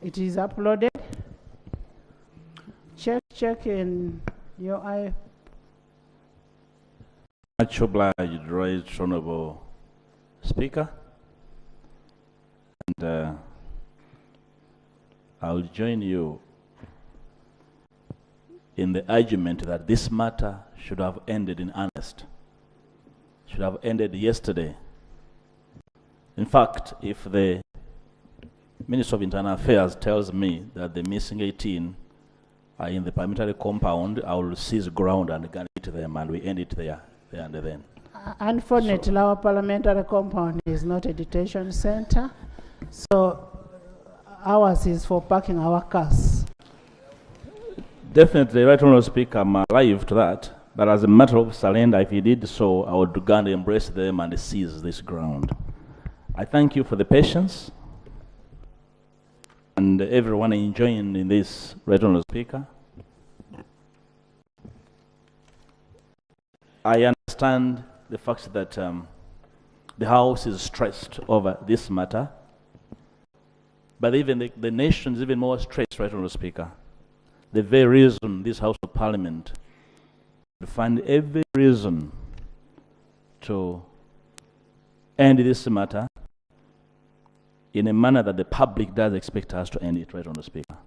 It is uploaded. Check in your eye. Much obliged, Right Honorable Speaker. And I'll join you in the argument that this matter should have ended in earnest. Should have ended yesterday. In fact, if the Minister of Internal Affairs tells me that the missing 18 are in the parliamentary compound, I will seize ground and guarantee them, and we end it there and then. Unfortunately, our parliamentary compound is not a detention center, so ours is for parking our cars. Definitely, Right Honourable Speaker, I'm alive to that. But as a matter of surrender, if he did so, I would go and embrace them and seize this ground. I thank you for the patience and everyone enjoying in this, Right Honourable Speaker. I understand the fact that the House is stressed over this matter, but even the nation is even more stressed, Right Honourable Speaker. The very reason this House of Parliament will find every reason to end this matter in a manner that the public does expect us to end it, Right Honourable Speaker.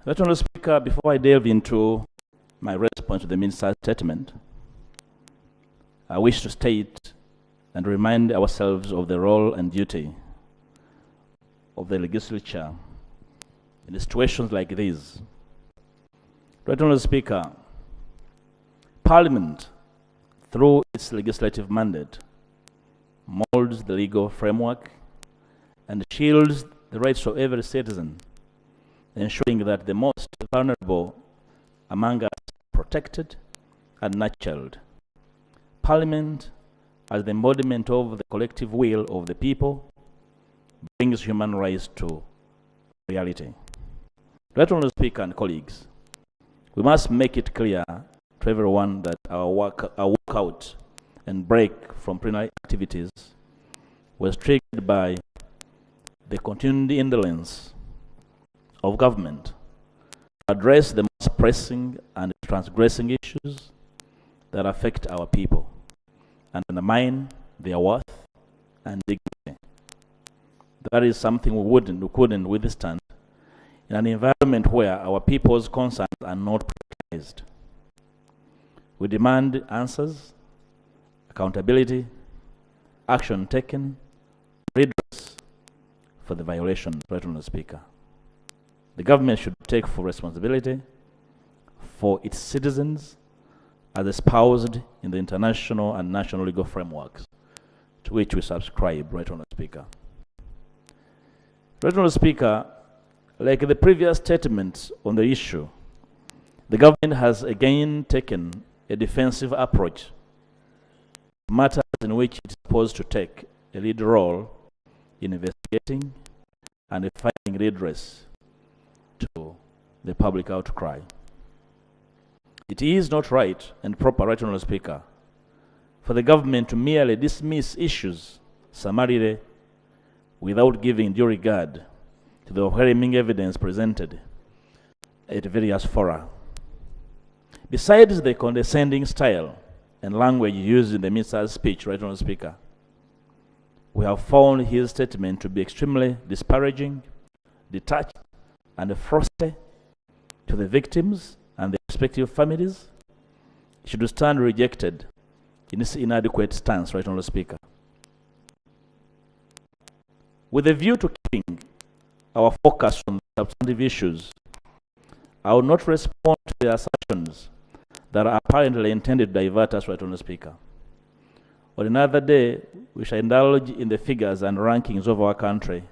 Right Honourable Speaker, before I delve into my response to the Minister's statement, I wish to state and remind ourselves of the role and duty of the legislature in situations like these. Right Honourable Speaker, Parliament, through its legislative mandate, molds the legal framework and shields the rights of every citizen, ensuring that the most vulnerable among us are protected and nurtured. Parliament, as the embodiment of the collective will of the people, brings human rights to reality. Right Honourable Speaker and colleagues, we must make it clear to everyone that our walkout and break from plenary activities was triggered by the continued indolence of government to address the most pressing and transgressing issues that affect our people and undermine their worth and dignity. That is something we couldn't withstand in an environment where our people's concerns are not prioritized. We demand answers, accountability, action taken, redress for the violation, Right Honourable Speaker. The government should take full responsibility for its citizens as espoused in the international and national legal frameworks to which we subscribe, Right Honourable Speaker. Right Honourable Speaker, like the previous statements on the issue, the government has again taken a defensive approach to matters in which it is supposed to take a lead role in investigating and finding redress to the public outcry. It is not right and proper, Right Honourable Speaker, for the government to merely dismiss issues summarily without giving due regard to the overwhelming evidence presented at various fora. Besides the condescending style and language used in the Minister's speech, Right Honourable Speaker, we have found his statement to be extremely disparaging, detached, and frosty to the victims and their respective families. It should stand rejected in its inadequate stance, Right Honourable Speaker. With a view to keeping our focus on substantive issues, I will not respond to the assertions that are apparently intended to divert us, Right Honourable Speaker. On another day, we shall indulge in the figures and rankings of our country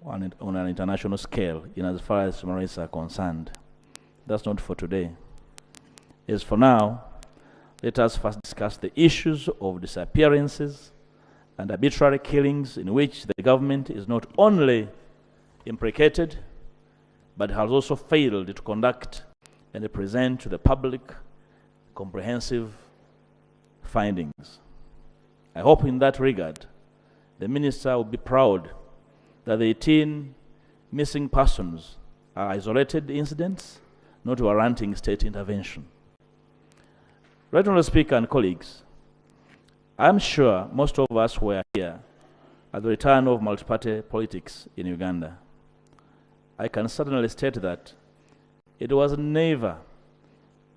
on an international scale in as far as human rights are concerned. That's not for today. As for now, let us first discuss the issues of disappearances and arbitrary killings in which the government is not only implicated, but has also failed to conduct and present to the public comprehensive findings. I hope in that regard, the minister will be proud that the 18 missing persons are isolated incidents, not warranting state intervention. Right, Honourable Speaker and colleagues, I'm sure most of us were here at the return of multi-party politics in Uganda. I can certainly state that it was never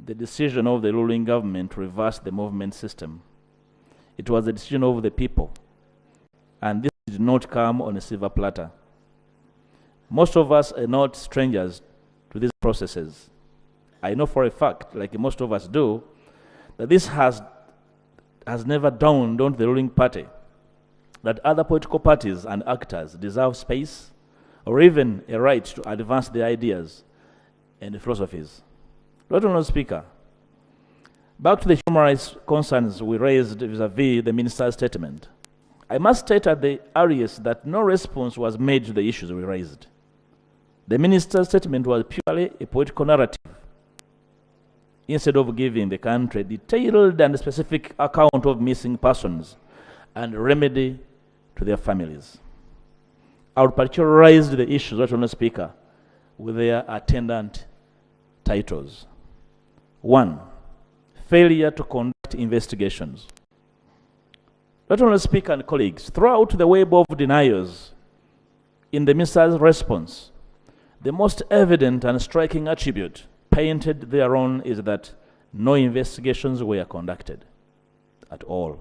the decision of the ruling government to reverse the movement system. It was the decision of the people, and this did not come on a silver platter. Most of us are not strangers to these processes. I know for a fact, like most of us do, that this has never dawned on the ruling party that other political parties and actors deserve space or even a right to advance their ideas and philosophies. Lord Honourable Speaker, back to the human rights concerns we raised vis-a-vis the minister's statement. I must state at the earliest that no response was made to the issues we raised. The minister's statement was purely a political narrative, instead of giving the country a detailed and specific account of missing persons and remedy to their families. I would particularize the issues, Lord Honourable Speaker, with their attendant titles. 1. Failure to conduct investigations. Lord Honourable Speaker and colleagues, throughout the web of denials in the minister's response, the most evident and striking attribute painted thereon is that no investigations were conducted at all.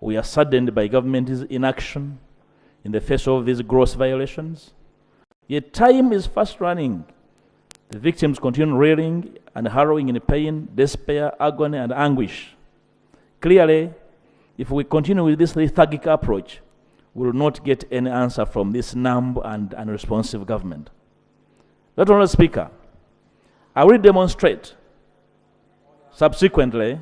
We are saddened by government's inaction in the face of these gross violations. Yet time is fast running. The victims continue reeling and harrowing in pain, despair, agony, and anguish. Clearly, if we continue with this lethargic approach, we will not get any answer from this numb and unresponsive government. Lord Honourable Speaker, I will demonstrate subsequently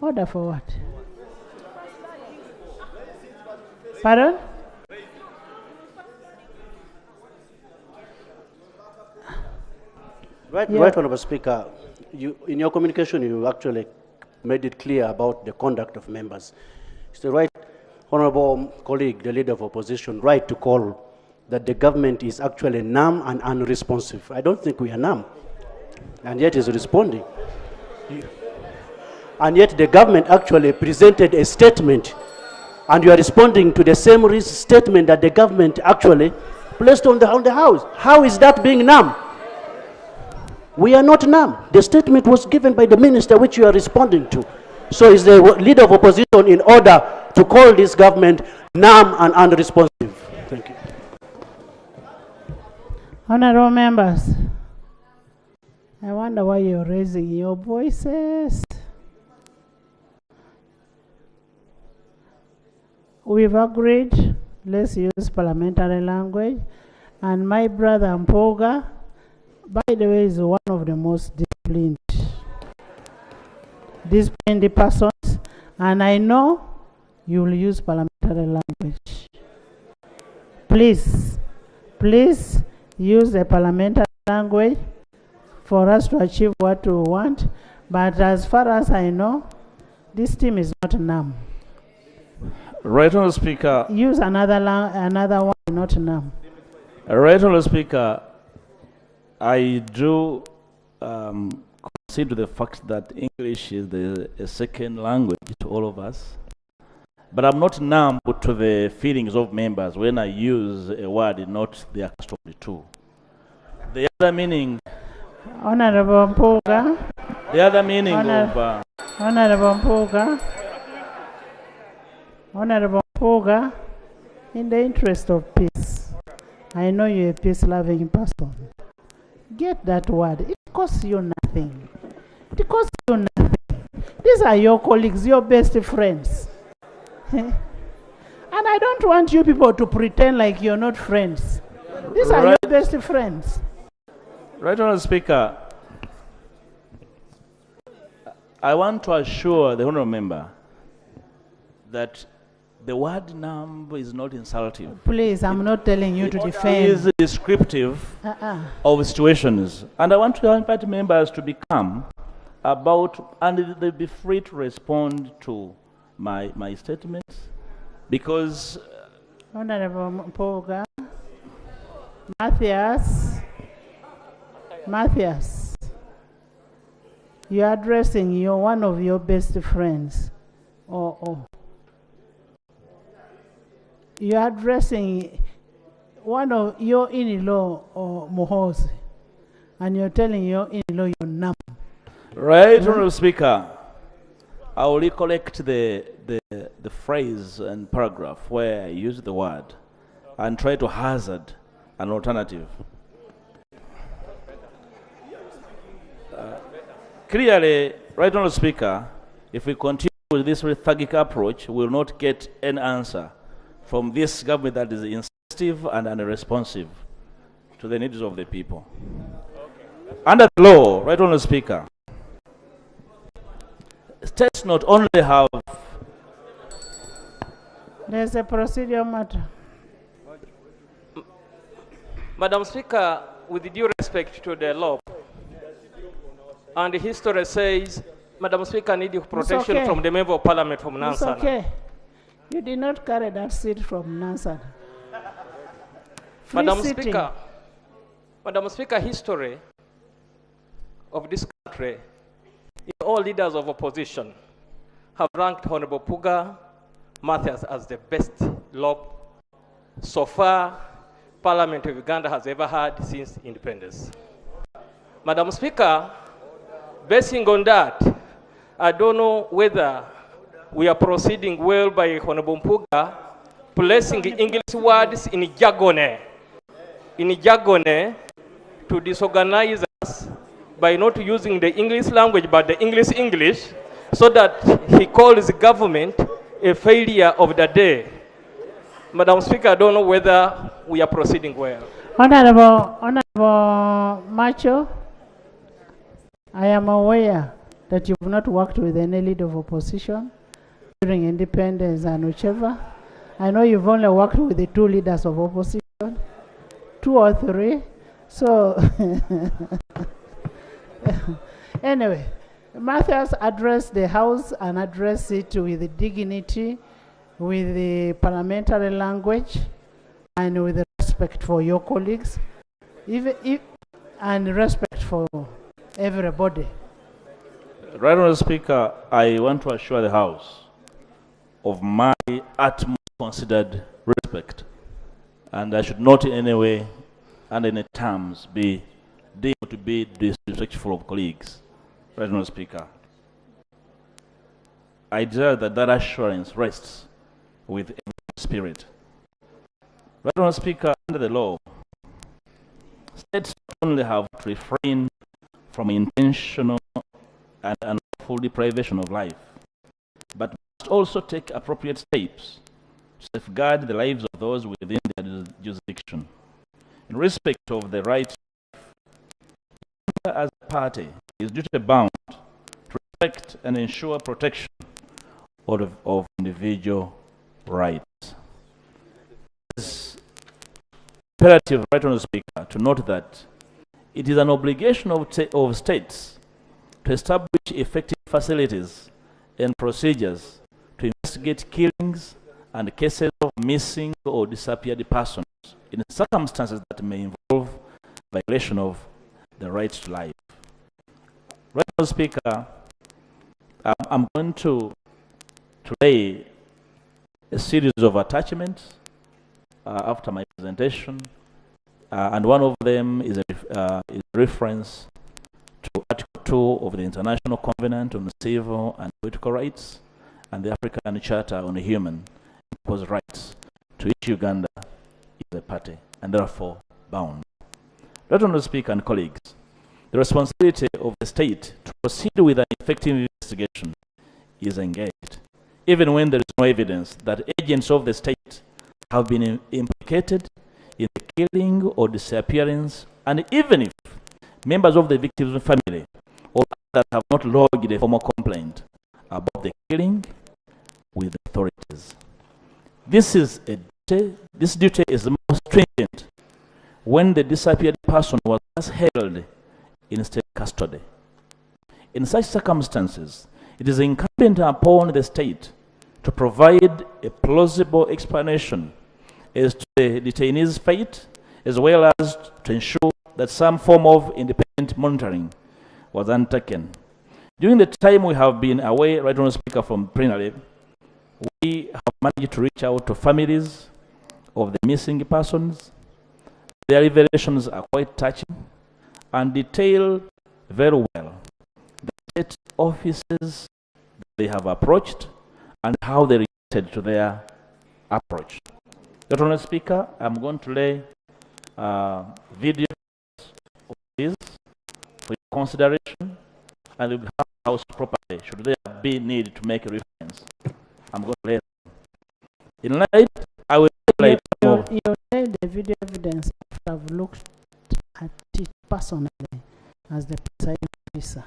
Order for what? Pardon? Right, Yeah. Right, Honourable Speaker, in your communication, you actually made it clear about the conduct of members. It's the right honourable colleague, the leader of opposition, right to call that the government is actually numb and unresponsive. I don't think we are numb, and yet is responding. And yet the government actually presented a statement, and you are responding to the same statement that the government actually placed on the House. How is that being numb? We are not numb. The statement was given by the minister, which you are responding to. So is the leader of opposition in order to call this government numb and unresponsive? Thank you. Honourable members, I wonder why you're raising your voices. We've agreed, let's use parliamentary language, and my brother Mpuuga, by the way, is one of the most disciplined persons, and I know you will use parliamentary language. Please use the parliamentary language for us to achieve what we want, but as far as I know, this team is not numb. Right, Honourable Speaker. Use another one, not numb. Right, Honourable Speaker, I do concede to the fact that English is a second language to all of us. But I'm not numb to the feelings of members when I use a word not they are accustomed to. The other meaning. Honourable Mpuuga. The other meaning Honourable Mpuuga, in the interest of peace, I know you're a peace-loving person. Get that word. It costs you nothing. It costs you nothing. These are your colleagues, your best friends. And I don't want you people to pretend like you're not friends. These are your best friends. Right, Honourable Speaker, I want to assure the Honourable Member that the word numb is not insulting. Please, I'm not telling you to defend. It is descriptive of situations. And I want to invite members to be calm about, and they'll be free to respond to my statements, because Honorable Mpuuga. Mathias, you're addressing one of your best friends. You're addressing one of your in-law, Muhoozi, and you're telling your in-law you're numb. Right, Honorable Speaker, I will recollect the phrase and paragraph where I used the word and try to hazard an alternative. Clearly, right, Honorable Speaker, if we continue with this lethargic approach, we will not get an answer from this government that is insensitive and unresponsive to the needs of the people. Under the law, right, Honorable Speaker, states not only have... There's a procedural matter. Madam Speaker, with due respect to the law, and history says, Madam Speaker, need protection from the Member of Parliament from Nansana. It's okay. You did not carry that seat from Nansana. Madam Speaker, history of this country, all leaders of opposition have ranked Honorable Mpuuga, Mathias as the best law so far Parliament of Uganda has ever had since independence. Madam Speaker, basing on that, I don't know whether we are proceeding well by Honorable Mpuuga placing English words in jargon to disorganize us by not using the English language but the English, so that he calls the government a failure of the day. Madam Speaker, I don't know whether we are proceeding well. Honorable Macho, I am aware that you've not worked with any leader of opposition during independence and whichever. I know you've only worked with the two leaders of opposition, 2 or 3. So, anyway, Mathias addressed the House and addressed it with dignity, with the parliamentary language, and with respect for your colleagues, and respect for everybody. Right, Honourable Speaker, I want to assure the House of my utmost considered respect, and I should not in any way and any terms be deemed to be disrespectful of colleagues. Right, Honourable Speaker, I desire that that assurance rests with every spirit. Right, Honourable Speaker, under the law, states only have to refrain from intentional and unlawful deprivation of life, but must also take appropriate steps to safeguard the lives of those within their jurisdiction. In respect of the right, as a party is duty bound to respect and ensure protection of individual rights. It is imperative, right, Honourable Speaker, to note that it is an obligation of states to establish effective facilities and procedures to investigate killings and cases of missing or disappeared persons in circumstances that may involve violation of the right to life. Right, Honourable Speaker, I'm going to lay a series of attachments after my presentation, and one of them is a reference to Article 2 of the International Covenant on Civil and Political Rights and the African Charter on Human and People's Rights, to which Uganda is a party and therefore bound. Right, Honourable Speaker and colleagues, the responsibility of the state to proceed with an effective investigation is engaged, even when there is no evidence that agents of the state have been implicated in the killing or disappearance, and even if members of the victim's family or that have not lodged a formal complaint about the killing with the authorities. This duty is most stringent when the disappeared person was held in state custody. In such circumstances, it is incumbent upon the state to provide a plausible explanation as to the detainee's fate, as well as to ensure that some form of independent monitoring was undertaken. During the time we have been away, Right Honourable Speaker, from plenary, we have managed to reach out to families of the missing persons. Their revelations are quite touching and detail very well the state offices they have approached and how they reacted to their approach. Right Honourable Speaker, I'm going to lay videos of this for your consideration, and it will have the House properly should there be need to make a reference. I'm going to lay them. In light, I will highlight some of You laid the video evidence after I've looked at it personally as the presiding officer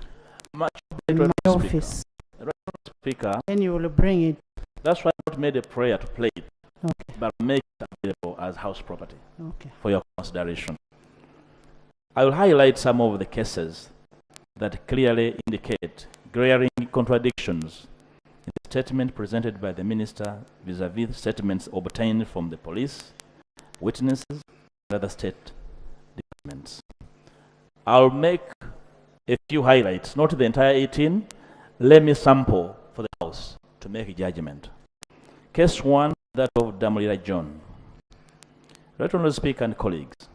much in better my Speaker. office. Right Honourable Speaker, Then you will bring it. that's why I not made a prayer to play it, Okay. but make it available as House property Okay. for your consideration. I will highlight some of the cases that clearly indicate glaring contradictions in the statement presented by the Minister vis-à-vis statements obtained from the police, witnesses, and other state departments. I'll make a few highlights, not the entire 18. Let me sample for the House to make a judgment. Case 1, that of Damulira John. Right Honourable Speaker and colleagues,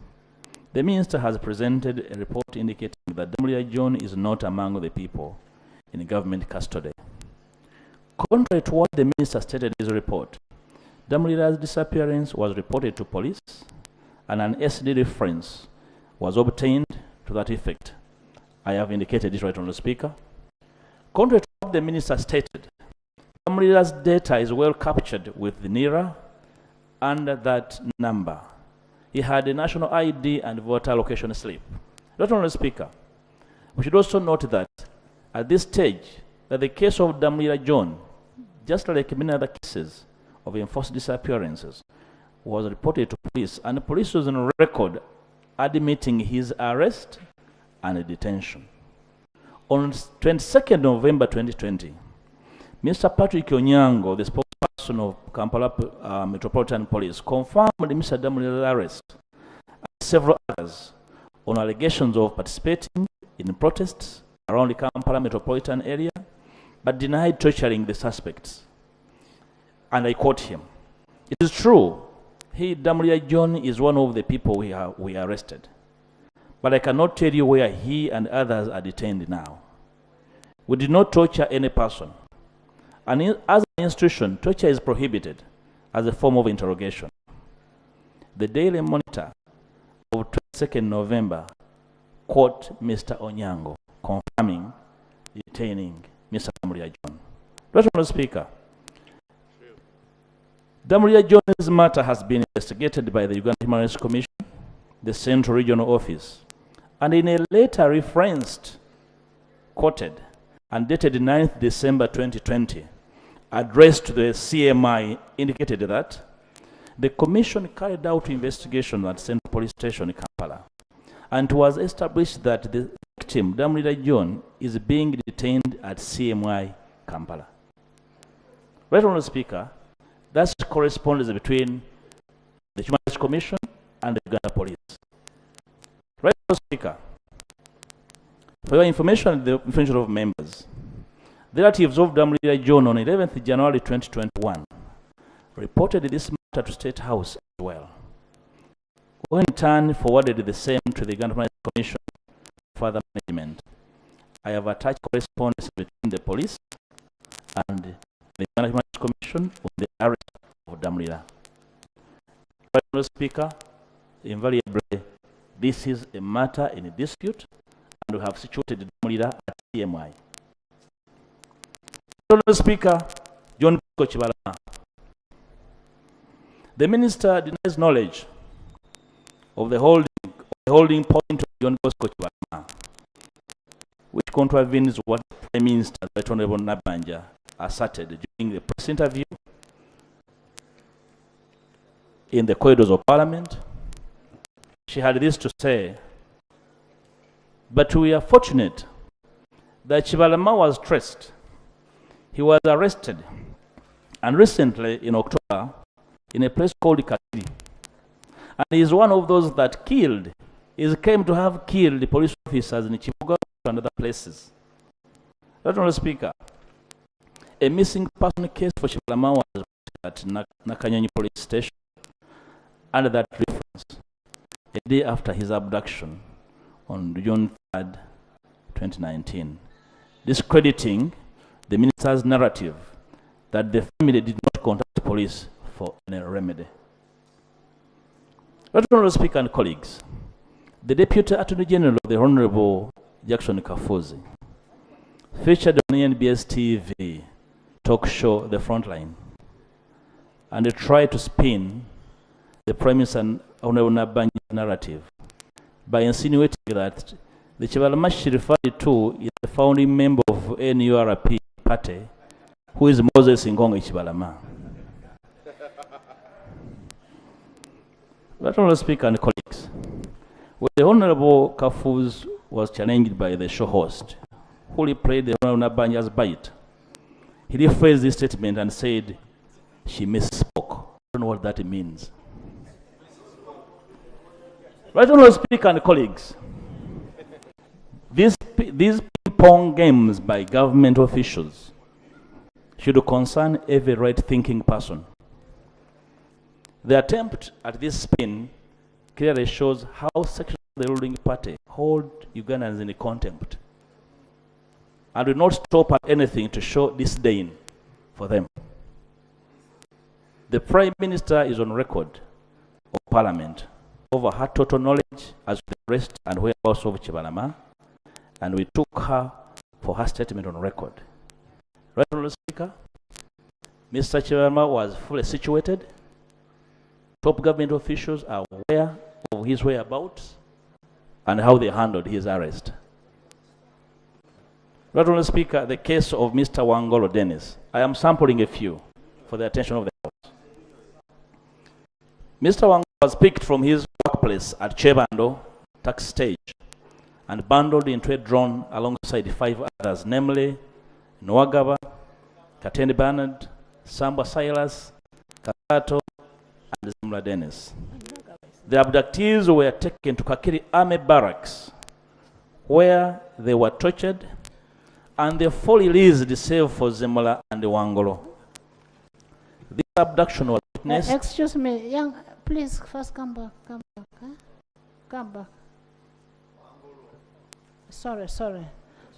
the Minister has presented a report indicating that Damulira John is not among the people in government custody. Contrary to what the Minister stated in his report, Damulira's disappearance was reported to police and an SD reference was obtained to that effect. I have indicated this, Right Honourable Speaker. Contrary to what the Minister stated, Damulira's data is well captured with the NIRA and that number. He had a national ID and voter location slip. Right Honourable Speaker, we should also note that at this stage, that the case of Damulira John, just like many other cases of enforced disappearances, was reported to police, and the police was on record admitting his arrest and detention. On 22nd November 2020, Mr. Patrick Onyango, the spokesperson of Kampala Metropolitan Police, confirmed Mr. Damulira's arrest and several others on allegations of participating in protests around the Kampala metropolitan area, but denied torturing the suspects. And I quote him, "It is true, Damulira John is one of the people we arrested, but I cannot tell you where he and others are detained now. We did not torture any person. And as an institution, torture is prohibited as a form of interrogation." The Daily Monitor of 22nd November quote Mr. Onyango, confirming detaining Mr. Damulira John. Right Honourable Speaker, Damulira John's matter has been investigated by the Uganda Human Rights Commission, the Central Regional Office, and in a letter referenced, quoted, and dated 9th December 2020, addressed to the CMI, indicated that the Commission carried out investigation at Central Police Station in Kampala, and it was established that the victim, Damulira John, is being detained at CMI Kampala. Right Honourable Speaker, that's correspondence between the Human Rights Commission and the Uganda Police. Right Honourable Speaker, for your information and the information of members, the relatives of Damulira John on 11th January 2021 reported this matter to State House as well, who in turn forwarded the same to the Uganda Human Rights Commission for further management. I have attached correspondence between the police and the Uganda Human Rights Commission on the arrest of Damulira. Right Honourable Speaker, invariably, this is a matter in dispute, and we have situated Damulira at CMI. Honourable Speaker, John Kochibalama. The Minister denies knowledge of the holding point of John Kochibalama, which contravenes what the Prime Minister, the Honourable Nabanja, asserted during the press interview in the corridors of Parliament. She had this to say: "But we are fortunate that Chibalama was traced. He was arrested, and recently in October, in a place called Kakiri. And he is one of those that killed. He claimed to have killed the police officers in Chimuga and other places. Honorable Speaker, a missing person case for Chibalama was at Nakanyonyi police station under that reference a day after his abduction on June 3rd, 2019, discrediting the minister's narrative that the family did not contact the police for any remedy. Honorable Speaker and colleagues, the Deputy Attorney General of the Honorable Jackson Muhoozi featured on NBS TV talk show The Frontline, and they tried to spin the premise and Honorable Nabanji's narrative by insinuating that the Chibalama she referred to is the founding member of NURP party, who is Moses Ngongo Chibalama. Honorable Speaker and colleagues, when the Honorable Kafuz was challenged by the show host, who replayed the Honorable Nabanja's bite, he rephrased this statement and said, she misspoke. I don't know what that means. Honorable Speaker and colleagues, these ping-pong games by government officials should concern every right-thinking person. The attempt at this spin clearly shows how sections of the ruling party hold Ugandans in contempt and will not stop at anything to show disdain for them. The Prime Minister is on record of Parliament over her total knowledge as to the arrest and whereabouts of Chibalama, and we took her for her statement on record. Right, Honorable Speaker, Mr. Chibalama was fully situated. Top government officials are aware of his whereabouts and how they handled his arrest. Right, Honorable Speaker, the case of Mr. Wangolo Dennis, I am sampling a few for the attention of the House. Mr. Wangolo was picked from his workplace at Chebando taxi stage and bundled into a drone alongside 5 others, namely Nwagaba, Katende Bernard, Samba Silas, Kasato, and Zimla Dennis. The abductees were taken to Kakiri Army Barracks, where they were tortured, and they fully released save for Zimla and Wangolo. This abduction was witnessed. Excuse me, young, please first come back, huh? Come back. Sorry.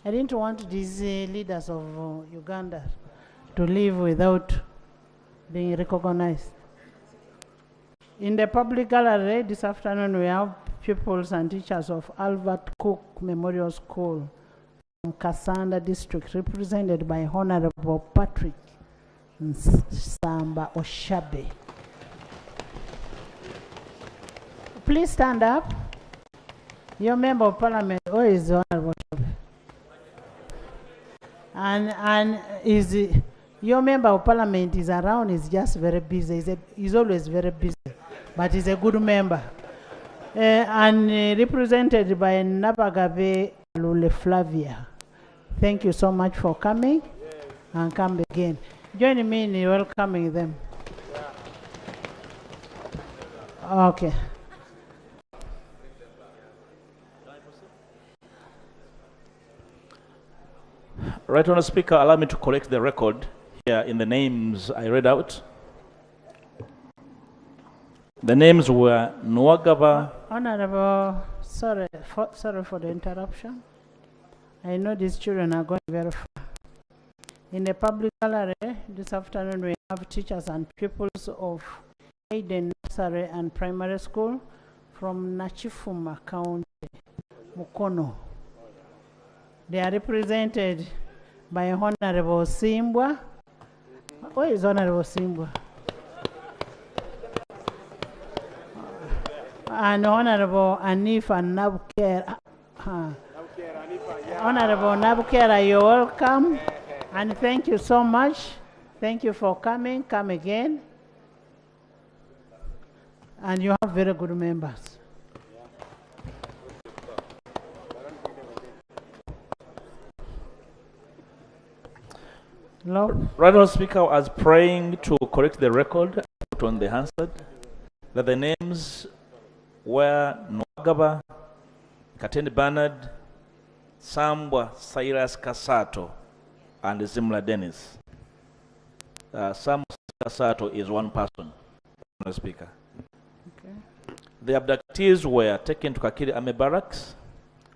I didn't want these leaders of Uganda to live without being recognized. In the public gallery this afternoon, we have pupils and teachers of Albert Cook Memorial School from Kasanda District, represented by Honorable Patrick Samba Oshabe. Please stand up. Your member of parliament, where is the Honorable Oshabe? And is your member of parliament is around, is just very busy. He's always very busy, but he's a good member. And represented by Nabagabe Lule Flavia. Thank you so much for coming, and come again. Join me in welcoming them. Okay. Right, Honourable Speaker, allow me to correct the record here in the names I read out. The names were Nwagaba. Honorable, sorry for the interruption. I know these children are going very far. In the public gallery this afternoon, we have teachers and pupils of Aiden Nursery and Primary School from Nachifuma County, Mukono. They are represented by Honorable Simbwa. Where is Honorable Simbwa? And Honorable Anifa Nabukera. Honorable Nabukera, you're welcome. And thank you so much. Thank you for coming. Come again. And you have very good members. Love. Right now, Speaker, I was praying to correct the record put on the Hansard that the names were Nwagaba, Katendi Bernard, Sambwa Cyrus Kasato, and Zimla Dennis. Sambwa Kasato is one person, Mr. Speaker. Okay. The abductees were taken to Kakiri Army Barracks,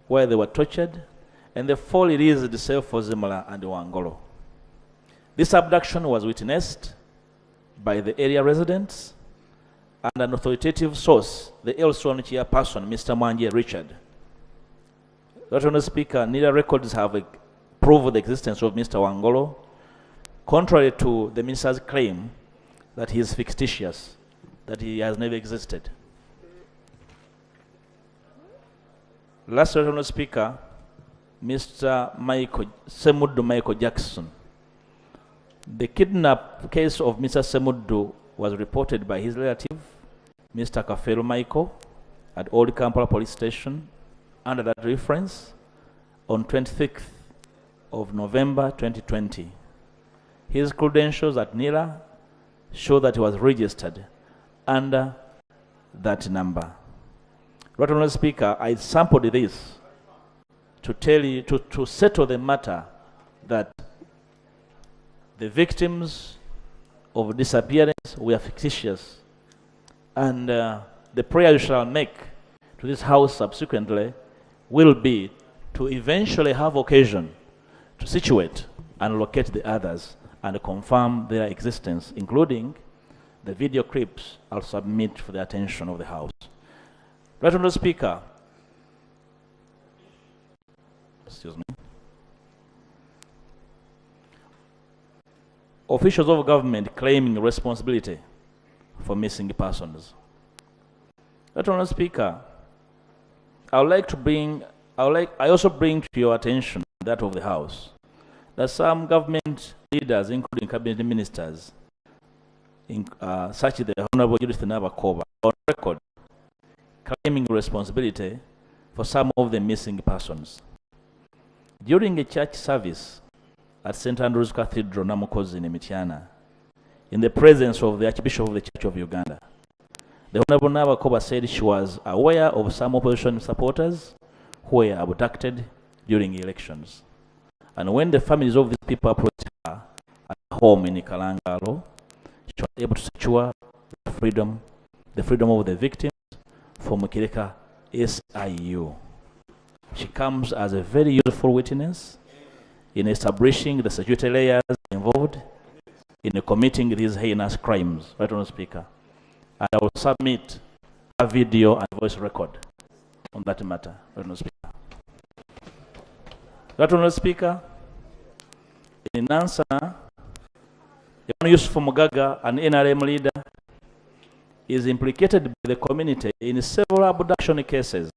where they were tortured, and the fall released the cell for Zimla and Wangolo. This abduction was witnessed by the area residents and an authoritative source, the Elson chairperson, Mr. Mwanje Richard. Mr. Speaker, neither records have proved the existence of Mr. Wangolo, contrary to the minister's claim that he is fictitious, that he has never existed. Last, Mr. Speaker, Mr. Semuddu Michael Jackson. The kidnap case of Mr. Semuddu was reported by his relative, Mr. Kafero Michael, at Old Kampala Police Station under that reference on 26th of November 2020. His credentials at NIRA show that he was registered under that number. Right, Honourable Speaker, I sampled this to tell you, to settle the matter that the victims of disappearance were fictitious, and the prayer you shall make to this house subsequently will be to eventually have occasion to situate and locate the others and confirm their existence, including the video clips I'll submit for the attention of the House. Right, Honourable Speaker, excuse me. Officials of government claiming responsibility for missing persons. Right, Honourable Speaker, I also bring to your attention that of the House that some government leaders, including cabinet ministers, such as the Honourable Judith Nabakoba, on record claiming responsibility for some of the missing persons. During a church service at St. Andrew's Cathedral, Namukozi in Mityana, in the presence of the Archbishop of the Church of Uganda, the Honourable Nabakoba said she was aware of some opposition supporters who were abducted during elections. And when the families of these people approached her at home in Kalangalo, she was able to secure the freedom of the victims from Kireka SIU. She comes as a very useful witness in establishing the security layers involved in committing these heinous crimes. Right, Honourable Speaker. And I will submit a video and voice record on that matter. Right, Honourable Speaker. Right, Honourable Speaker, in answer, Yusuf Mugaga, an NRM leader, is implicated by the community in several abduction cases.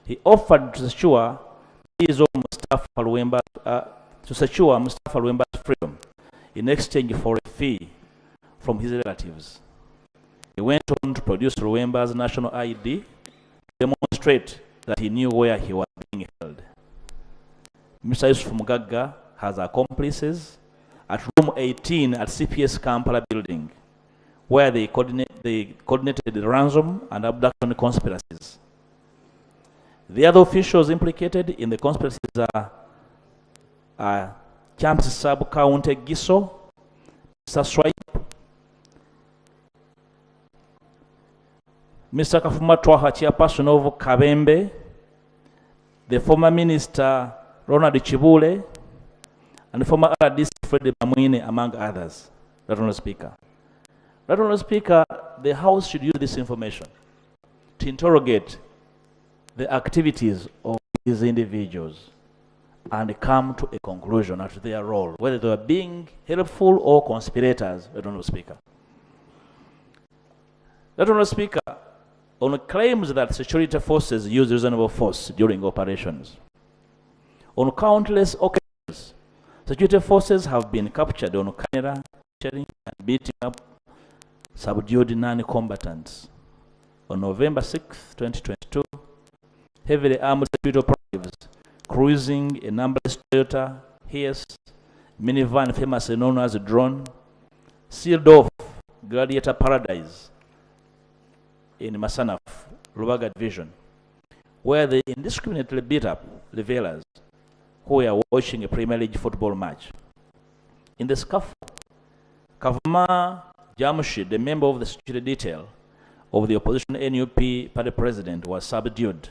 He offered to secure Mustafa Luemba's freedom in exchange for a fee from his relatives. He went on to produce Luemba's national ID to demonstrate that he knew where he was being held. Mr. Yusuf Mugaga has accomplices at room 18 at CPS Kampala building, where they coordinated the ransom and abduction conspiracies. The other officials implicated in the conspiracies are Champs Sub-County Giso, Mr. Swipe, Mr. Kafuma Twaha, chairperson of Kabembe, the former minister Ronald Chibule, and the former RDC Fred Bamwine, among others. Right, Honourable Speaker. Right, Honourable Speaker, the House should use this information to interrogate the activities of these individuals and come to a conclusion as to their role, whether they are being helpful or conspirators. Right, Honourable Speaker. Right, Honourable Speaker, on claims that security forces use reasonable force during operations, on countless occasions, security forces have been captured on camera, sharing and beating up subdued non-combatants. On November 6, 2022, heavily armed security operatives cruising a numberless Toyota Hiace minivan famously known as a drone, sealed off Gladiator Paradise in Masanaf, Lubaga Division, where they indiscriminately beat up revelers who were watching a Premier League football match. In the scuffle, Kavuma Jamshid, a member of the security detail of the opposition NUP party president, was subdued,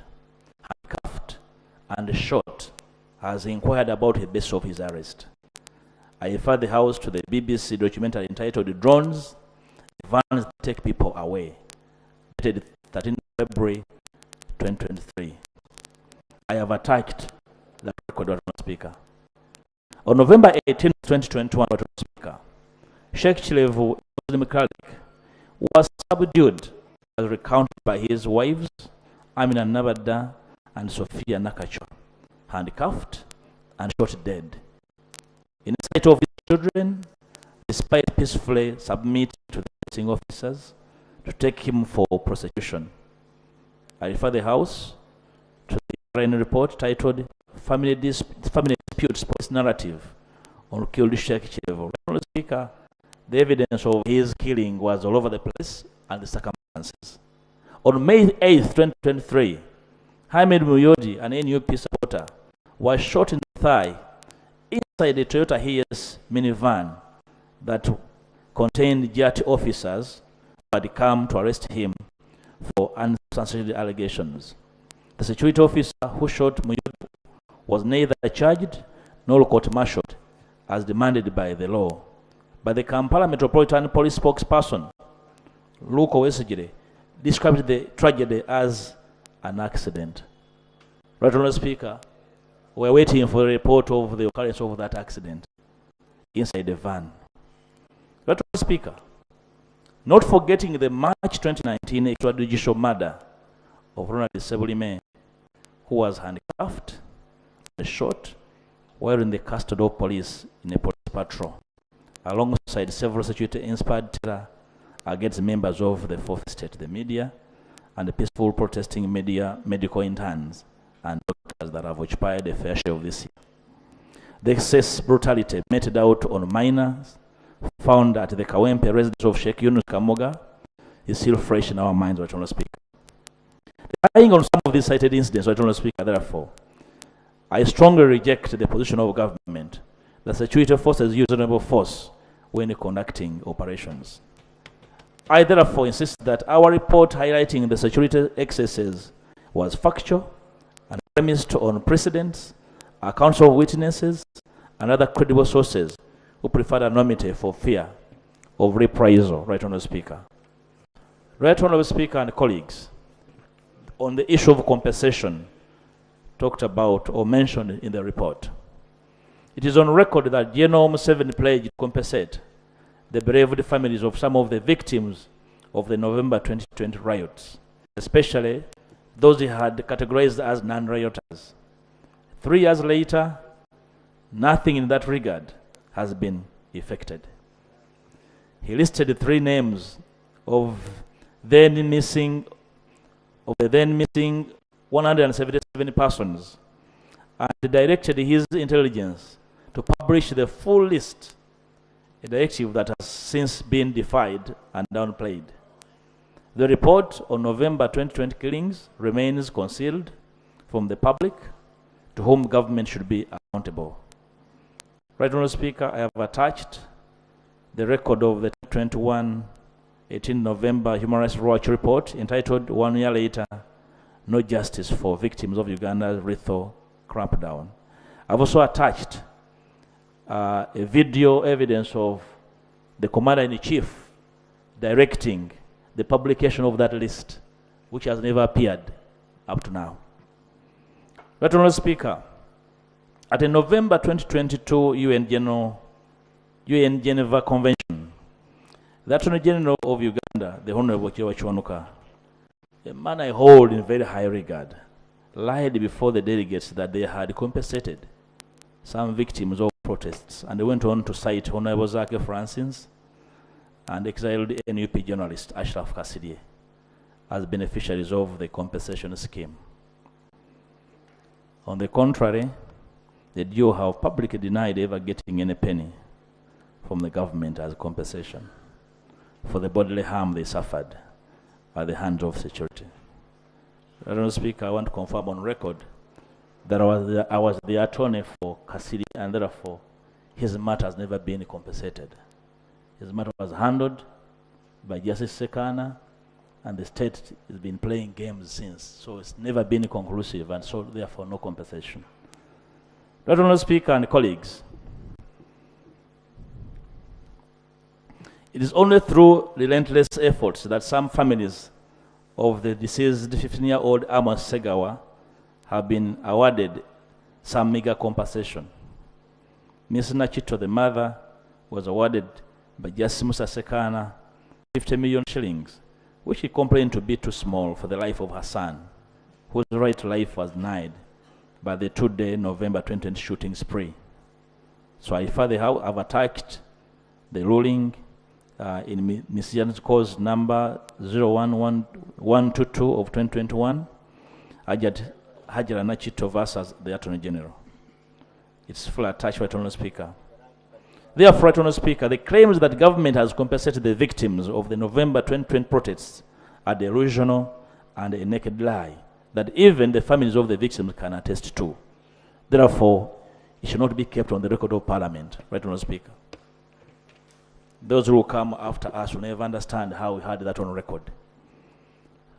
handcuffed, and shot as he inquired about the basis of his arrest. I refer the House to the BBC documentary entitled Drones, Vans That Take People Away, dated 13 February 2023. I have attached the record, Madam Speaker. On November 18, 2021, Madam Speaker, Sheikh Chilevu Muslim Khalid was subdued as recounted by his wives, Amina Nabada and Sophia Nakacho, handcuffed and shot dead. In the sight of his children, despite peacefully submitting to the arresting officers to take him for prosecution. I refer the House to the RN report titled Family Disputes Police Narrative on Killed Sheikh Chilevu. Madam Speaker, the evidence of his killing was all over the place and the circumstances. On May 8, 2023, Hamid Muyodi, an NUP supporter, was shot in the thigh inside the Toyota Hiace minivan that contained JAT officers who had come to arrest him for unsubstantiated allegations. The security officer who shot Muyodi was neither charged nor court-martialed as demanded by the law. But the Kampala Metropolitan Police spokesperson, Luke Owesegire, described the tragedy as an accident. Right, Honourable Speaker, we're waiting for a report of the occurrence of that accident inside the van. Right, Honourable Speaker, not forgetting the March 2019 extrajudicial murder of Ronald Sebulime, who was handcuffed and shot while in the custody of police in a police patrol, alongside several security-inspired terror against members of the fourth estate, the media, and the peaceful protesting media, medical interns, and doctors that have occupied a fair share of this year. The excess brutality meted out on minors found at the Kawempe residence of Sheikh Yunus Kamoga is still fresh in our minds, Right Honourable Speaker. Relying on some of these cited incidents, Right Honourable Speaker, therefore, I strongly reject the position of government that security forces use reasonable force when conducting operations. I therefore insist that our report highlighting the security excesses was factual and premised on precedents, accounts of witnesses, and other credible sources who preferred anonymity for fear of reprisal, Right Honourable Speaker. Right Honourable Speaker and colleagues, on the issue of compensation talked about or mentioned in the report, it is on record that General Museveni pledged to compensate the bereaved families of some of the victims of the November 2020 riots, especially those he had categorized as non-rioters. 3 years later, nothing in that regard has been effected. He listed 3 names of the then missing 177 persons and directed his intelligence to publish the full list, a directive that has since been defied and downplayed. The report on November 2020 killings remains concealed from the public, to whom government should be accountable. Right Honourable Speaker, I have attached the record of the 18 November Human Rights Watch report entitled 1 Year Later, No Justice for Victims of Uganda's Lethal Crackdown. I've also attached a video evidence of the Commander-in-Chief directing the publication of that list, which has never appeared up to now. Right Honourable Speaker, at a November 2022 UN Geneva Convention, the Attorney General of Uganda, the Honourable Kiwa Chiwanuka, a man I hold in very high regard, lied before the delegates that they had compensated some victims of protests, and they went on to cite Honourable Zake Francis and exiled NUP journalist Ashraf Kassidye as beneficiaries of the compensation scheme. On the contrary, the duo have publicly denied ever getting any penny from the government as compensation for the bodily harm they suffered at the hands of security. Madam Speaker, I want to confirm on record that I was the attorney for Kasiri, and therefore his matter has never been compensated. His matter was handled by Justice Sekana, and the state has been playing games since, so it's never been conclusive, and so therefore no compensation. Madam Speaker and colleagues, it is only through relentless efforts that some families of the deceased 15-year-old Amos Segawa have been awarded some meager compensation. Ms. Nachito, the mother, was awarded by Justice Musa Sekana 50 million shillings, which she complained to be too small for the life of her son, whose right to life was denied by the two-day November 2020 shooting spree. So I further have attacked the ruling in Ms. Jan's cause number 011122 of 2021, Hajara Nachito versus the Attorney General. It's full attached, Right Honourable Speaker. Therefore, Right Honourable Speaker, the claims that government has compensated the victims of the November 2020 protests are delusional and a naked lie that even the families of the victims can attest to. Therefore, it should not be kept on the record of Parliament, Right Honourable Speaker. Those who will come after us will never understand how we had that on record.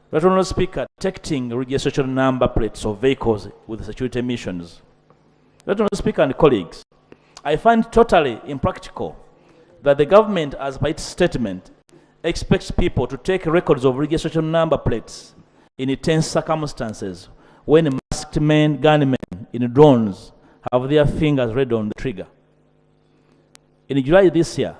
Right Honourable Speaker, detecting registration number plates of vehicles with security missions. Right Honourable Speaker and colleagues, I find totally impractical that the government, as by its statement, expects people to take records of registration number plates in intense circumstances when masked men, gunmen in drones have their fingers read on the trigger. In July this year,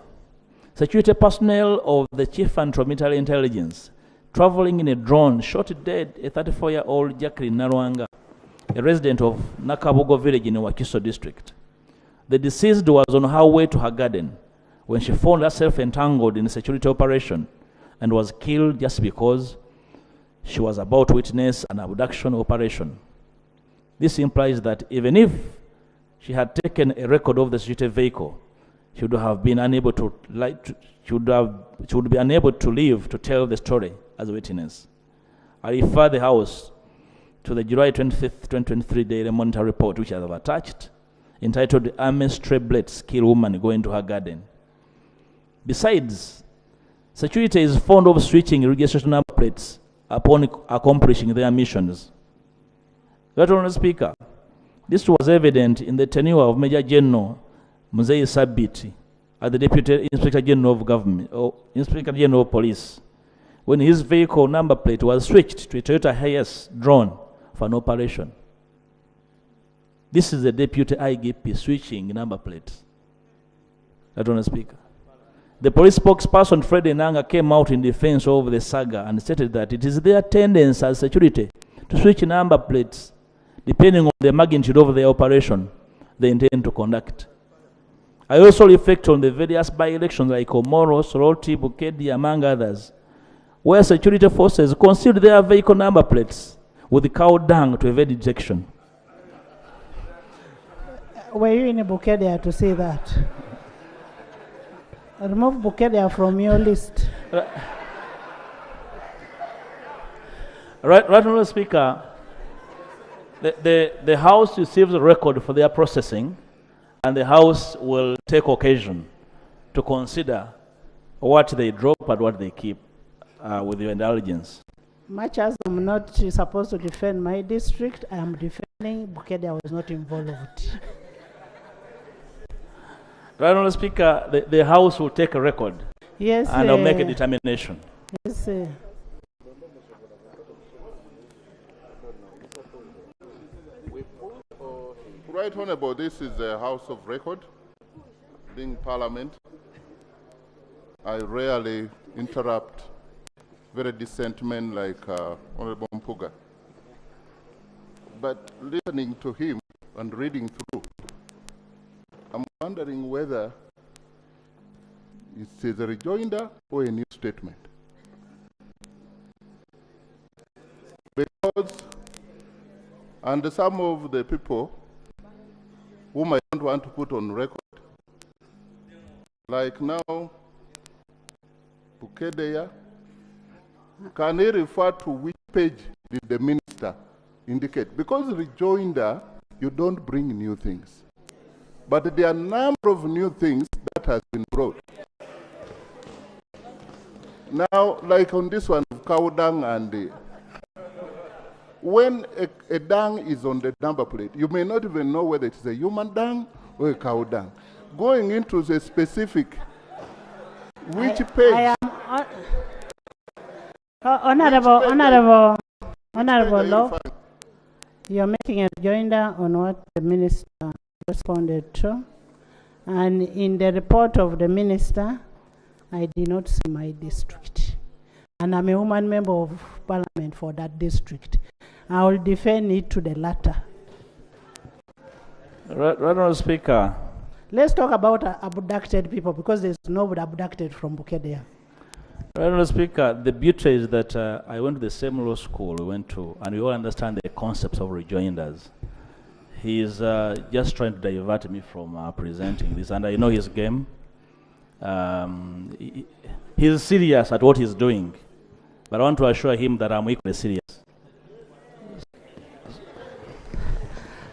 security personnel of the Chief Military Intelligence traveling in a drone shot dead a 34-year-old Jacqueline Narwanga, a resident of Nakabogo village in Wakiso district. The deceased was on her way to her garden when she found herself entangled in a security operation and was killed just because she was about to witness an abduction operation. This implies that even if she had taken a record of the security vehicle, she would have been unable to be unable to live to tell the story as a witness. I refer the House to the July 25th, 2023 Daily Monitor report, which I have attached, entitled "Army Stray Bullets Kill Woman Going to Her Garden." Besides, security is fond of switching registration number plates upon accomplishing their missions. Right Honourable Speaker, this was evident in the tenure of Major General Muzei Sabiti as the Deputy Inspector General of Government, or Inspector General of Police, when his vehicle number plate was switched to a Toyota Hiace drone for an operation. This is the Deputy IGP switching number plates. Right Honourable Speaker. The police spokesperson Fred Enanga came out in defense of the saga and stated that it is their tendency as security to switch number plates depending on the magnitude of the operation they intend to conduct. I also reflect on the various by-elections like Omoro, Soroti, Bukedi, among others, where security forces concealed their vehicle number plates with cow dung to evade detection. Were you in Bukedia to say that? Remove Bukedia from your list. Right, Honourable Speaker, the House receives a record for their processing, and the House will take occasion to consider what they drop and what they keep with your indulgence. Much as I'm not supposed to defend my district, I am defending Bukedia was not involved. Right Honourable Speaker, the House will take a record. Yes, and I'll make a determination. Yes, Right Honourable, this is a House of Record, being Parliament. I rarely interrupt very decent men like Honourable Mpuuga. But listening to him and reading through, I'm wondering whether it is a rejoinder or a new statement. Because, and some of the people whom I don't want to put on record. Like now, Bukedeya, can he refer to which page did the minister indicate? Because rejoinder, you don't bring new things. But there are a number of new things that has been brought. Now, like on this one, cow dung and when a dung is on the number plate, you may not even know whether it is a human dung or a cow dung. Going into the specific, which page? I am Honorable Law, you're making a rejoinder on what the minister responded to. And in the report of the minister, I did not see my district. And I'm a woman member of parliament for that district. I will defend it to the latter. Honourable Speaker. Let's talk about abducted people, because there's nobody abducted from Bukedea. Honourable Speaker, the beauty is that I went to the same law school we went to, and we all understand the concepts of rejoinders. He's just trying to divert me from presenting this, and I know his game. He's serious at what he's doing, but I want to assure him that I'm equally serious.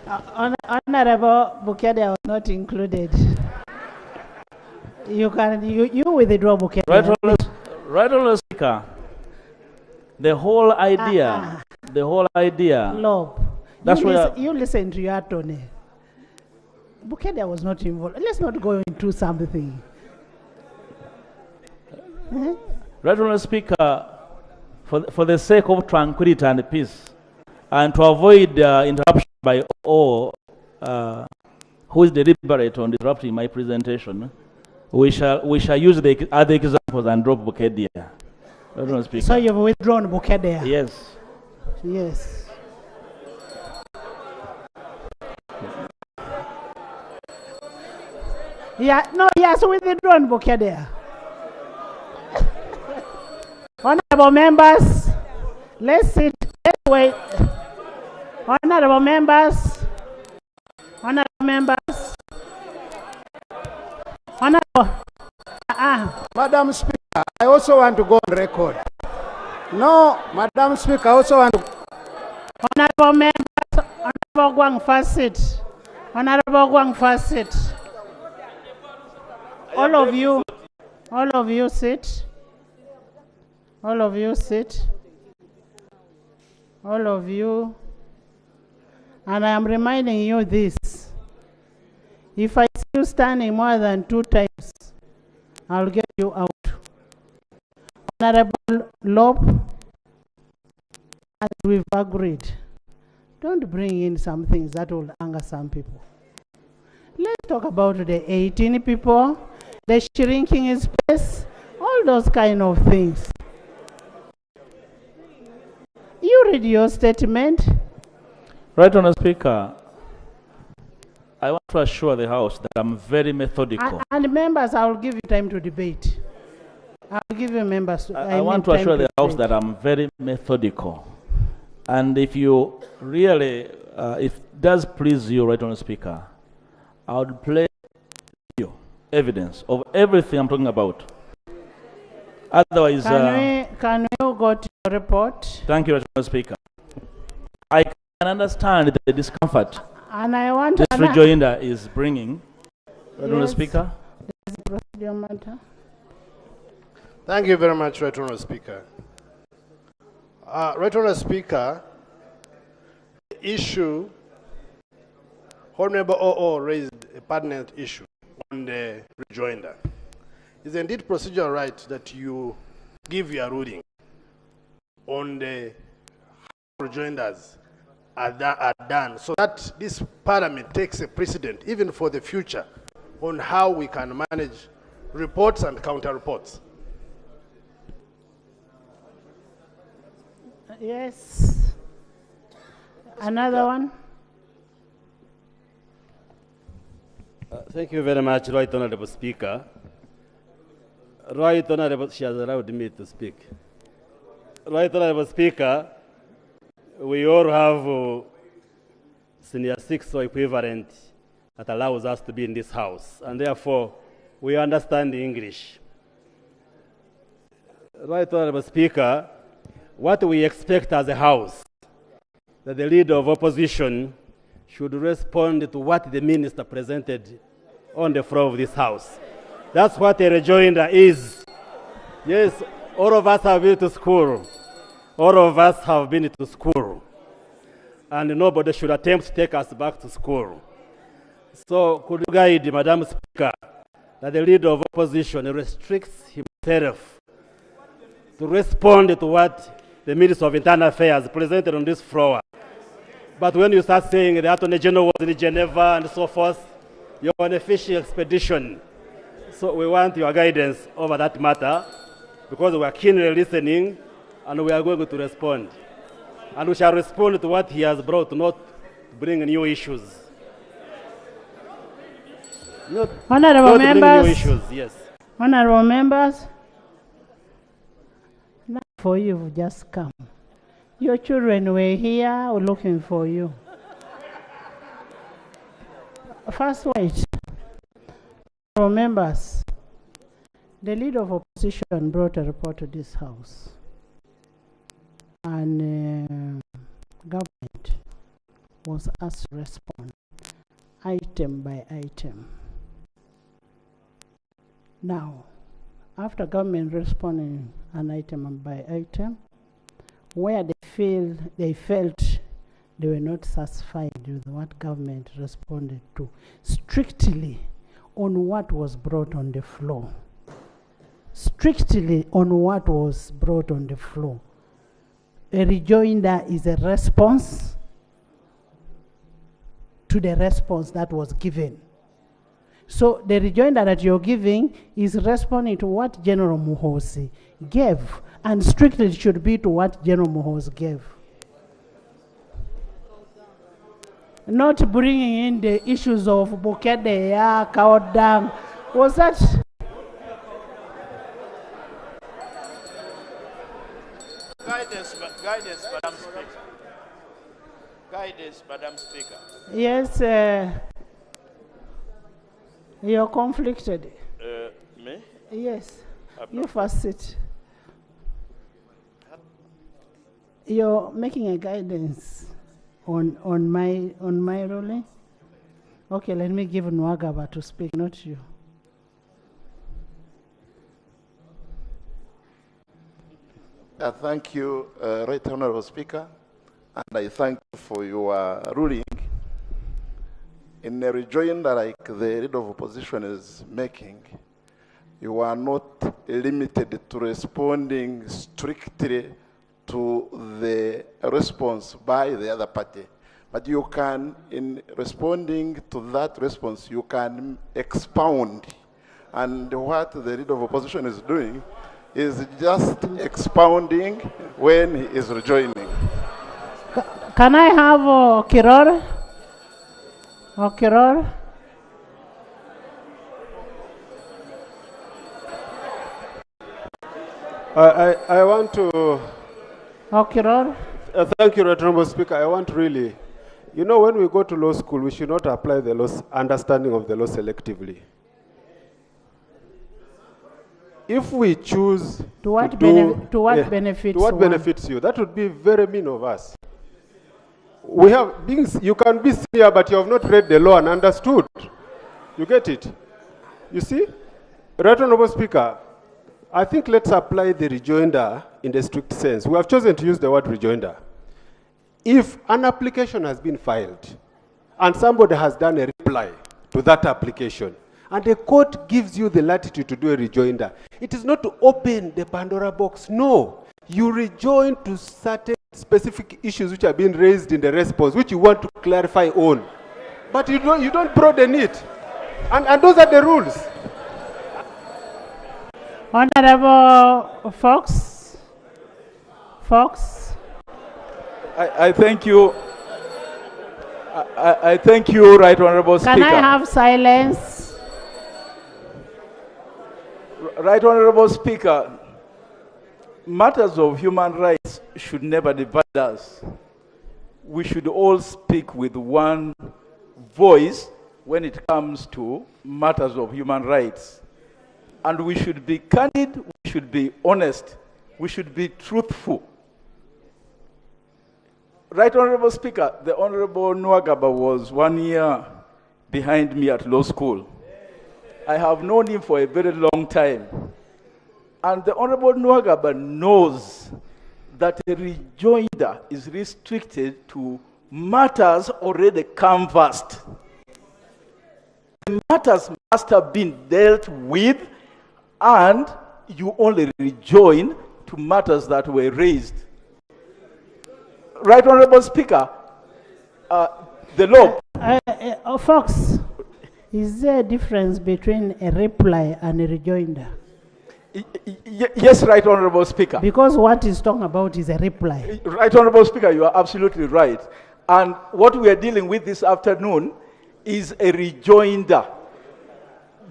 Honorable Bukedea was not included. You withdraw Bukedea. Right, Honourable Speaker. The whole idea, Lob, that's why you listen to your attorney. Bukedea was not involved. Let's not go into something. Right, Honourable Speaker, for the sake of tranquility and peace, and to avoid interruption by all who is deliberate on disrupting my presentation, we shall use the other examples and drop Bukedea. Honourable Speaker. So you've withdrawn Bukedea? Yes. Yes. Yeah, no, yes, withdrawn Bukedea. Honorable members, let's sit, let's wait. Honorable members, Madam Speaker, I also want to go on record. No, Madam Speaker, I also want to... Honorable members, Honorable Gwang first sit. Honorable Gwang first sit. All of you sit. All of you sit. All of you. And I am reminding you this. If I see you standing more than 2 times, I'll get you out. Honorable Lob, as we've agreed, don't bring in some things that will anger some people. Let's talk about the 18 people, the shrinking in space, all those kind of things. You read your statement. Right, Honourable Speaker, I want to assure the House that I'm very methodical. And members, I will give you time to debate. I will give you members. I want to assure the House that I'm very methodical. And if you really, if it does please you, Right, Honourable Speaker, I would play you evidence of everything I'm talking about. Otherwise, can you go to your report? Thank you, Right, Honourable Speaker. I can understand the discomfort And I want this rejoinder is bringing. Right, Honourable Speaker. Procedure matter. Thank you very much, Right Honourable Speaker. Right Honourable Speaker, the issue, Honourable OO raised a pertinent issue on the rejoinder. Is indeed procedural right that you give your ruling on the rejoinders are done, so that this parliament takes a precedent, even for the future, on how we can manage reports and counter reports. Yes. Another one. Thank you very much, Right Honourable Speaker. Right Honourable, she has allowed me to speak. Right Honourable Speaker, we all have senior 6 or equivalent that allows us to be in this house, and therefore we understand English. Right Honorable Speaker, what we expect as a house, that the leader of opposition should respond to what the minister presented on the floor of this house. That's what a rejoinder is. Yes, all of us have been to school. All of us have been to school. And nobody should attempt to take us back to school. So could you guide, Madam Speaker, that the leader of opposition restricts himself to respond to what the Minister of Internal Affairs presented on this floor. But when you start saying the Attorney General was in Geneva and so forth, you're on a fishing expedition. So we want your guidance over that matter, because we are keenly listening and we are going to respond. And we shall respond to what he has brought, not bring new issues. Honorable members, new issues, yes. Honorable members, now for you, just come. Your children were here looking for you. First wait. Honorable members, the leader of opposition brought a report to this house, and government was asked to respond item by item. Now, after government responding an item by item, where they felt they were not satisfied with what government responded to, strictly on what was brought on the floor. Strictly on what was brought on the floor. A rejoinder is a response to the response that was given. So the rejoinder that you're giving is responding to what General Muhoozi gave, and strictly it should be to what General Muhoozi gave. Not bringing in the issues of Bukede, Kaodam. Was that? Guidance, Madam Speaker. Guidance, Madam Speaker. Yes, you're conflicted. Me? Yes, you first sit. You're making a guidance on my ruling. Okay, let me give Nwagaba to speak, not you. Thank you, Right Honorable Speaker, and I thank you for your ruling. In a rejoinder like the leader of opposition is making, you are not limited to responding strictly to the response by the other party. But you can, in responding to that response, you can expound. And what the leader of opposition is doing is just expounding when he is rejoining. Can I have Kiror? Kiror? I want to... Kiror? Thank you, Honorable Speaker. I want really... You know, when we go to law school, we should not apply the law, understanding of the law selectively. If we choose to what benefits you, that would be very mean of us. We have you can be senior, but you have not read the law and understood. You get it? You see? Right Honorable Speaker, I think let's apply the rejoinder in the strict sense. We have chosen to use the word rejoinder. If an application has been filed and somebody has done a reply to that application, and the court gives you the latitude to do a rejoinder, it is not to open the Pandora box. No. You rejoin to certain specific issues which have been raised in the response, which you want to clarify on. But you don't broaden it. And those are the rules. Honorable Fox. I thank you. I thank you, Right Honorable Speaker. Can I have silence? Right Honorable Speaker, matters of human rights should never divide us. We should all speak with one voice when it comes to matters of human rights. And we should be candid, we should be honest, we should be truthful. Right Honorable Speaker, the Honorable Nwagaba was 1 year behind me at law school. I have known him for a very long time. And the Honorable Nwagaba knows that a rejoinder is restricted to matters already canvassed. The matters must have been dealt with, and you only rejoin to matters that were raised. Right Honorable Speaker, the law... Fox, is there a difference between a reply and a rejoinder? Yes, Right Honorable Speaker. Because what he's talking about is a reply. Right Honorable Speaker, you are absolutely right. And what we are dealing with this afternoon is a rejoinder.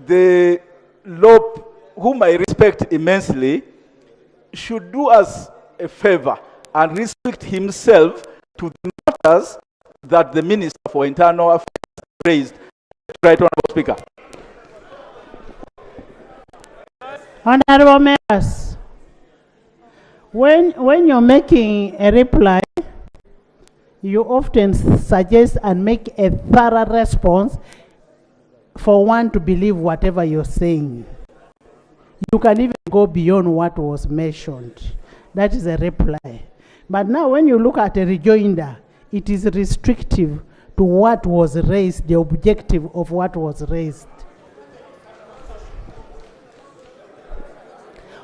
The law, whom I respect immensely, should do us a favor and restrict himself to the matters that the Minister for Internal Affairs raised. Right Honorable Speaker. Honorable members, when you're making a reply, you often suggest and make a thorough response for one to believe whatever you're saying. You can even go beyond what was mentioned. That is a reply. But now when you look at a rejoinder, it is restrictive to what was raised, the objective of what was raised.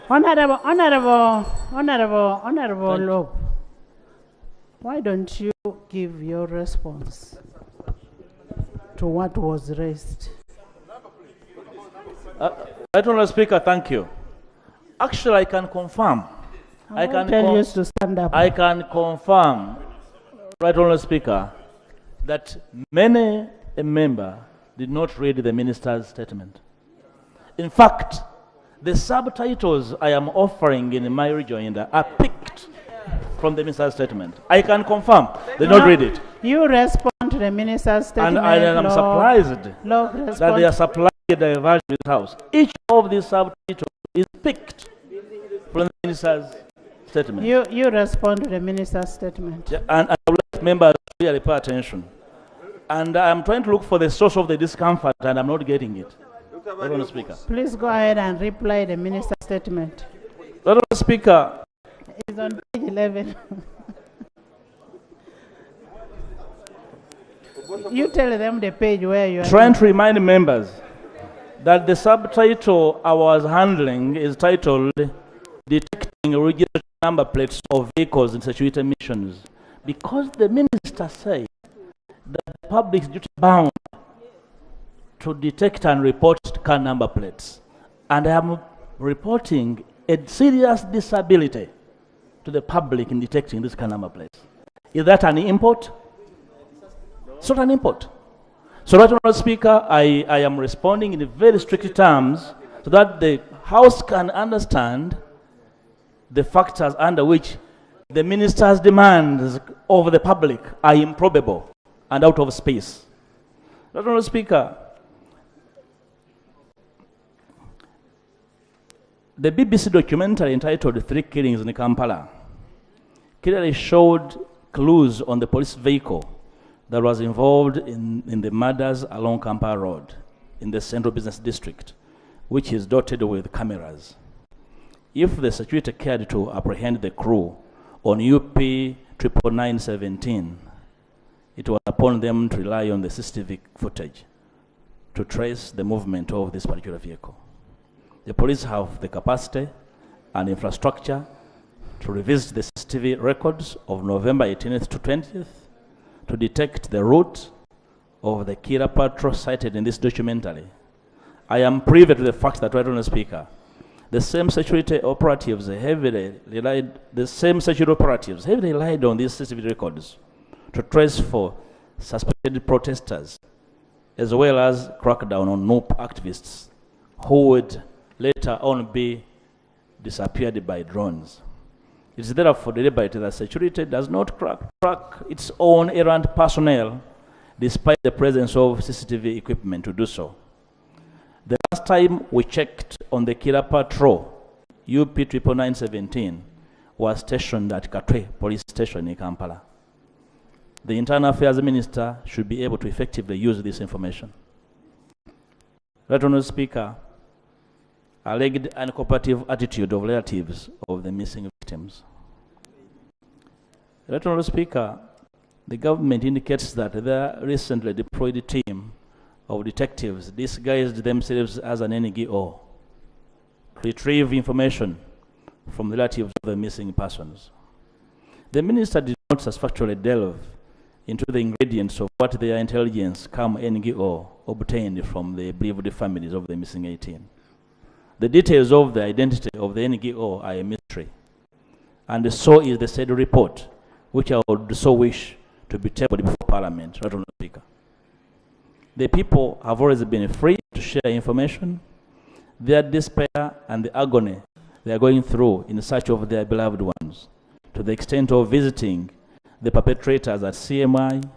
Honorable Loeb, why don't you give your response to what was raised? Right Honourable Speaker, thank you. Actually, I can confirm. I can tell you to stand up. I can confirm, Right Honourable Speaker, that many a member did not read the minister's statement. In fact, the subtitles I am offering in my rejoinder are picked from the minister's statement. I can confirm they don't read it. You respond to the minister's statement. And I am surprised that they are supplying a diversion in this house. Each of these subtitles is picked from the minister's statement. You respond to the minister's statement. Yeah, and I would like members to really pay attention. And I'm trying to look for the source of the discomfort, and I'm not getting it. Honourable Speaker. Please go ahead and reply the minister's statement. Honourable Speaker. It's on page 11. You tell them the page where you are. Trying to remind members that the subtitle I was handling is titled Detecting Registration Number Plates of Vehicles in Situated Missions. Because the minister said that the public is duty bound to detect and report car number plates. And I am reporting a serious disability to the public in detecting this car number plates. Is that an import? It's not an import. So, Right Honourable Speaker, I am responding in very strict terms so that the House can understand the factors under which the minister's demands of the public are improbable and out of space. Right Honourable Speaker, the BBC documentary entitled 3 Killings in Kampala clearly showed clues on the police vehicle that was involved in the murders along Kampala Road in the Central Business District, which is dotted with cameras. If the security cared to apprehend the crew on UP 99917, it was upon them to rely on the CCTV footage to trace the movement of this particular vehicle. The police have the capacity and infrastructure to revisit the CCTV records of November 18th to 20th to detect the route of the killer patrol cited in this documentary. I am privy to the fact that, Right Honourable Speaker, the same security operatives heavily relied on these CCTV records to trace for suspected protesters, as well as crack down on NUP activists who would later on be disappeared by drones. It is therefore deliberate that security does not crack its own errant personnel despite the presence of CCTV equipment to do so. The last time we checked on the killer patrol, UP 99917 was stationed at Katwe Police Station in Kampala. The Internal Affairs Minister should be able to effectively use this information. Right Honourable Speaker, alleged uncooperative attitude of relatives of the missing victims. Right Honourable Speaker, the government indicates that their recently deployed team of detectives disguised themselves as an NGO to retrieve information from the relatives of the missing persons. The minister did not satisfactorily delve into the ingredients of what their intelligence come NGO obtained from the bereaved families of the missing 18. The details of the identity of the NGO are a mystery, and so is the said report, which I would so wish to be tabled before Parliament. Right Honourable Speaker. The people have always been free to share information, their despair and the agony they are going through in search of their beloved ones, to the extent of visiting the perpetrators at CMI,